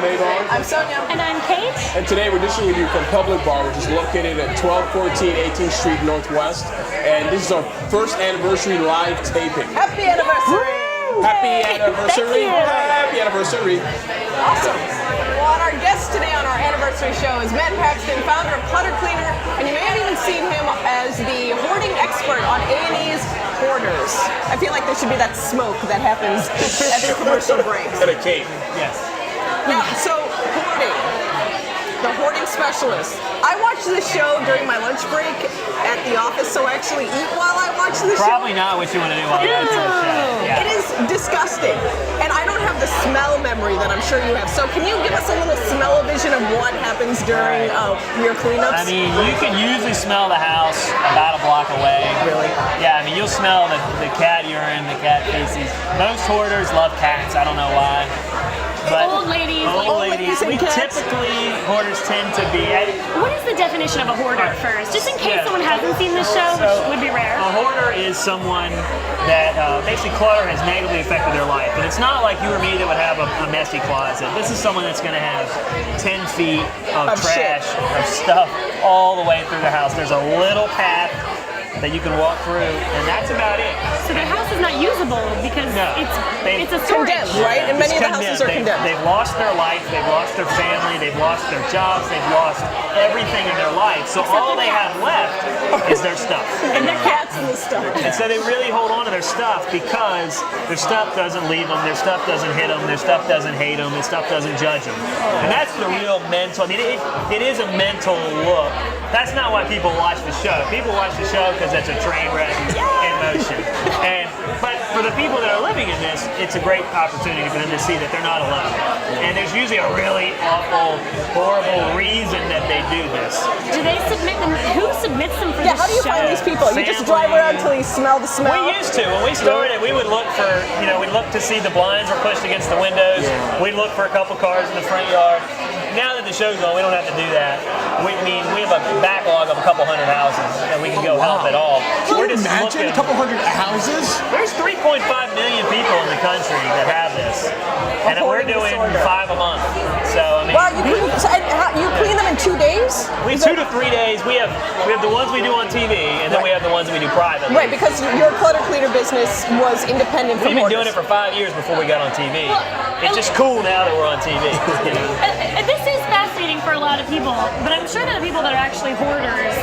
I'm Avon. I'm Sonia. And I'm Kate. And today we're dishing with you from Public Bar, which is located at 1214 18th Street Northwest. And this is our first anniversary live taping. Happy anniversary! Happy anniversary! Thank you. Happy anniversary! Awesome. Well, and our guest today on our anniversary show is Matt Paxton, founder of Clutter Cleaner, and you may have even seen him as the hoarding expert on A&E's Hoarders. I feel like there should be that smoke that happens at the commercial breaks. And a cake. Yes. Yeah, so hoarding. The hoarding specialist. I watch this show during my lunch break at the office, so I actually eat while I watch the show. Probably not what you want to do while you're at the show. Yeah. It is disgusting. And I don't have the smell memory that I'm sure you have. So can you give us a little smell-o-vision of what happens during your cleanups? I mean, you can usually smell the house about a block away. Really? Yeah, I mean, you'll smell the cat urine, the cat feces. Most hoarders love cats. I don't know why. But Old ladies. Old ladies. and We cats. typically, hoarders tend to be... What is the definition of a hoarder first? Just in case someone hasn't seen this show, which would be rare. A hoarder is someone that basically clutter has negatively affected their life. And it's not like you or me that would have a messy closet. This is someone that's going to have 10 feet of trash, of stuff all the way through the house. There's a little path that you can walk through, and that's about it. So their house is not usable because it's a storage. Condemned, right? And many of the houses are condemned. They've lost their life, they've lost their family, they've lost their jobs, they've lost everything in their life. So all they have left is their stuff. And their cats and the stuff. And so they really hold on to their stuff because their stuff doesn't leave them, their stuff doesn't hit them, their stuff doesn't hate them, their stuff doesn't judge them. And that's the real mental, I mean, it is a mental look. That's not why people watch the show. People watch the show because it's a train wreck in motion. But for the people that are living in this, it's a great opportunity for them to see that they're not alone. And there's usually a really awful, horrible reason that they do this. Do they submit them? Who submits them for Yeah, this how do you show? find these people? You just drive around until you smell the smell? We used to. When we started, we would look for, we'd look to see the blinds were pushed against the windows. We'd look for a couple cars in the front yard. Now that the show's on, we don't have to do that. We have a backlog of a couple hundred houses that we can go help at all. Can you imagine a couple hundred houses? There's 3.5 million people in the country that have this. And we're doing 5 a month. So, I mean... Wow, you clean them in 2 days? We 2 to 3 days. We have the ones we do on TV, and then we have the ones that we do privately. Right, because your clutter cleaner business was independent from We've been hoarders. doing it for 5 years before we got on TV. It's just cool now that we're on TV. This is fascinating for a lot of people, but I'm sure that the people that are actually hoarders,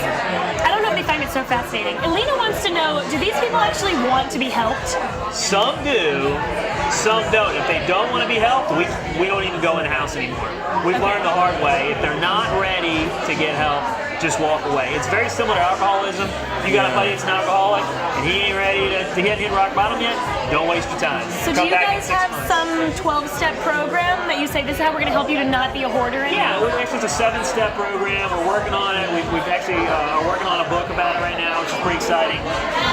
I don't know if they find it so fascinating. Elena wants to know, do these people actually want to be helped? Some do, some don't. If they don't want to be helped, we don't even go in the house anymore. We've learned the hard way. If they're not ready to get help, just walk away. It's very similar to alcoholism. You got a buddy that's an alcoholic, and he ain't ready he hadn't hit rock bottom yet, don't waste your time. So do you guys have some 12-step program that you say, this is how we're going to help you to not be a hoarder anymore? Yeah, it's a 7-step program. We're working on it. We've actually are working on a book about it right now, which is pretty exciting.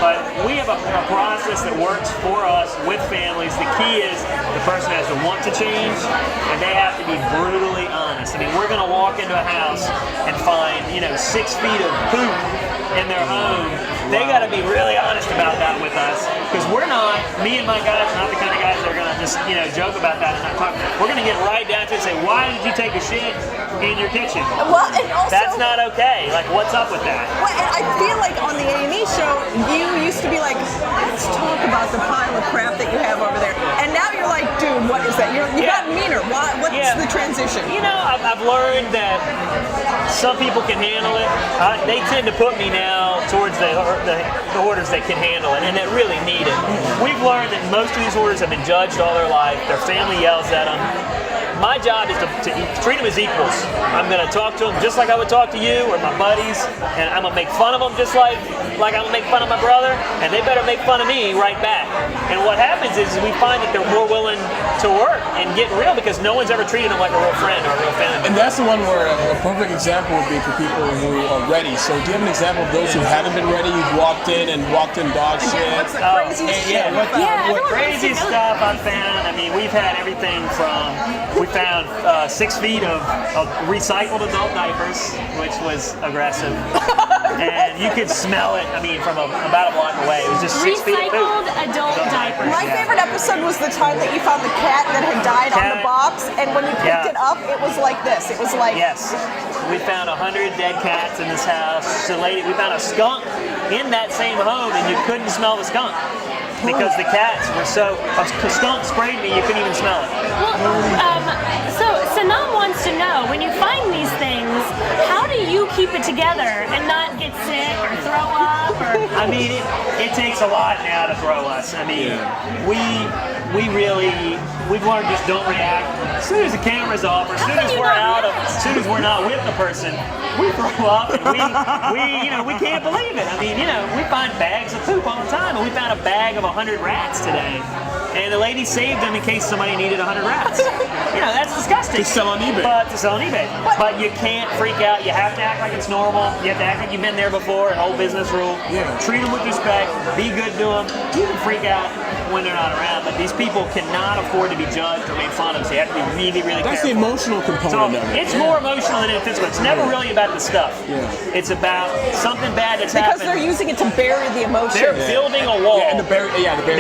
But we have a process that works for us with families. The key is the person has to want to change, and they have to be brutally honest. I mean, we're going to walk into a house and find, 6 feet of poop in their home. They got to be really honest about that with us, because me and my guys are not the kind of guys that are going to just, joke about that and not talk. We're going to get right down to it and say, why did you take a shit in your kitchen? Well, and also, that's not okay. Like, what's up with that? Well, and I feel like on the A&E show, you used to be like, let's talk about the pile of crap that you have over there. And now you're like, dude, what is that? You got meaner. What's the transition? I've learned that some people can handle it. They tend to put me now towards the hoarders that can handle it and that really need it. We've learned that most of these hoarders have been judged all their life. Their family yells at them. My job is to treat them as equals. I'm going to talk to them just like I would talk to you or my buddies, and I'm going to make fun of them just like I'm going to make fun of my brother, and they better make fun of me right back. And what happens is we find that they're more willing to work and get real because no one's ever treated them like a real friend or a real family. And that's the one where a perfect example would be for people who are ready. So do you have an example of those who haven't been ready? You've walked in dog shit. What's the craziest shit? What crazy stuff I've found? I mean, we've had everything from, we found 6 feet of recycled adult diapers, which was aggressive. and you could smell it. I mean, from about a block away. It was just 6 feet of poop. Recycled adult diapers. My favorite episode was the time that you found the cat that had died on the box, and when you picked it up, it was like this. It was like Yes. We found 100 dead cats in this house. We found a skunk in that same home, and you couldn't smell the skunk because the cats were so. A skunk sprayed me, you couldn't even smell it. Well, so Nam wants to know, when you find these things, how do you keep it together and not get sick or throw up? Or I mean, it takes a lot now to throw us. I mean, we've learned just don't react. As soon as the camera's off, or as soon as we're not with the person, we throw up and we can't believe it. I mean, we find bags of poop all the time, and we found a bag of 100 rats today. And the lady saved them in case somebody needed 100 rats. That's disgusting. To sell on eBay. To sell on eBay. But you can't freak out. You have to act like it's normal. You have to act like you've been there before, an old business rule. Yeah. Treat them with respect. Be good to them. You can freak out when they're not around, but these people cannot afford to be judged or made fun of, so you have to be really, really That's careful. the emotional component of it. It's more emotional than physical. It's never really about the stuff. Yeah. It's about something bad that's because happened. they're using it to bury the emotion. They're building a wall. Yeah, and they're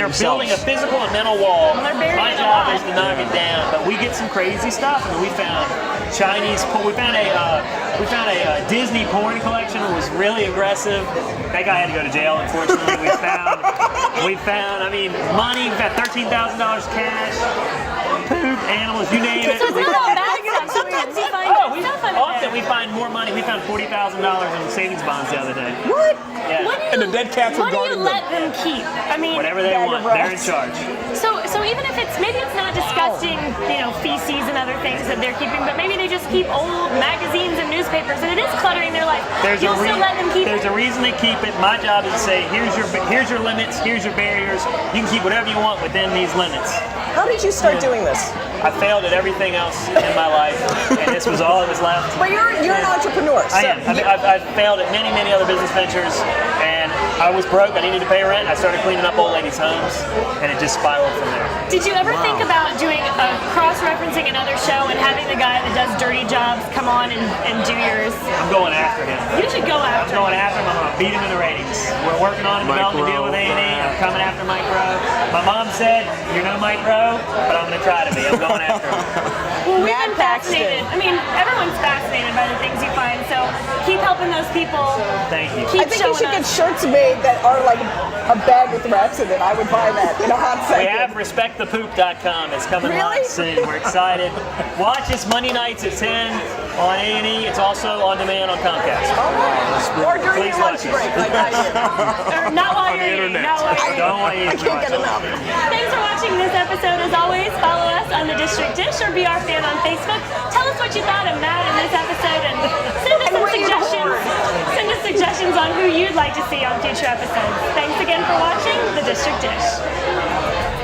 They're building a physical and mental wall. They're burying My it job alive. is to knock it down, but we get some crazy stuff. I mean, we found Chinese porn. We found a Disney porn collection that was really aggressive. That guy had to go to jail, unfortunately. We found. I mean, money. We found $13,000 cash, poop, animals, you name it. so it's not all bad stuff. Sometimes you find good stuff under Often there. we find more money. We found $40,000 in savings bonds the other day. What? Yeah. What do you, And the dead cats were what do you guarding let them keep? I mean, Whatever they Bag want, of they're in rats. charge. So even if maybe it's not disgusting, feces and other things that they're keeping, but maybe they just keep old magazines and newspapers, and it is cluttering their life. You'll still let them keep There's it. a reason they keep it. My job is to say, here's your limits, here's your barriers. You can keep whatever you want within these limits. How did you start doing this? I failed at everything else in my life, and this was all that was left. But you're an entrepreneur. So I am. I've failed at many, many other business ventures, and I was broke. I needed to pay rent. I started cleaning up old ladies' homes, and it just spiraled from there. Did you ever think about doing a cross-referencing another show and having the guy that does dirty jobs come on and do yours? I'm going after him. You should go I'm after going him. after him. I'm going to beat him in the ratings. We're working on a development deal with A&E. I'm coming after Mike Rowe. My mom said, you're no Mike Rowe, but I'm going to try to be. I'm going after him. Well, we've Matt been fascinated. I mean, everyone's fascinated by the things you find, so keep helping those people. Thank you. Keep I think you showing should get us. shirts made that are like a bag with rats in it. I would buy that in a hot We second. have respectthepoop.com. It's coming Really? live soon. We're excited. Watch us Monday nights at 10 on A&E. It's also on demand on Comcast. Or during Please your lunch watch us. break, like I do. Or not while you're eating. internet. Not while you're Don't want you I to can't watch get it. enough. Thanks for watching this episode. As always, follow us on the District Dish or be our fan on Facebook. Tell us what you thought of Matt in this episode and send us And some where you'd suggestions. hoard. Send us suggestions on who you'd like to see on future episodes. Thanks again for watching the District Dish.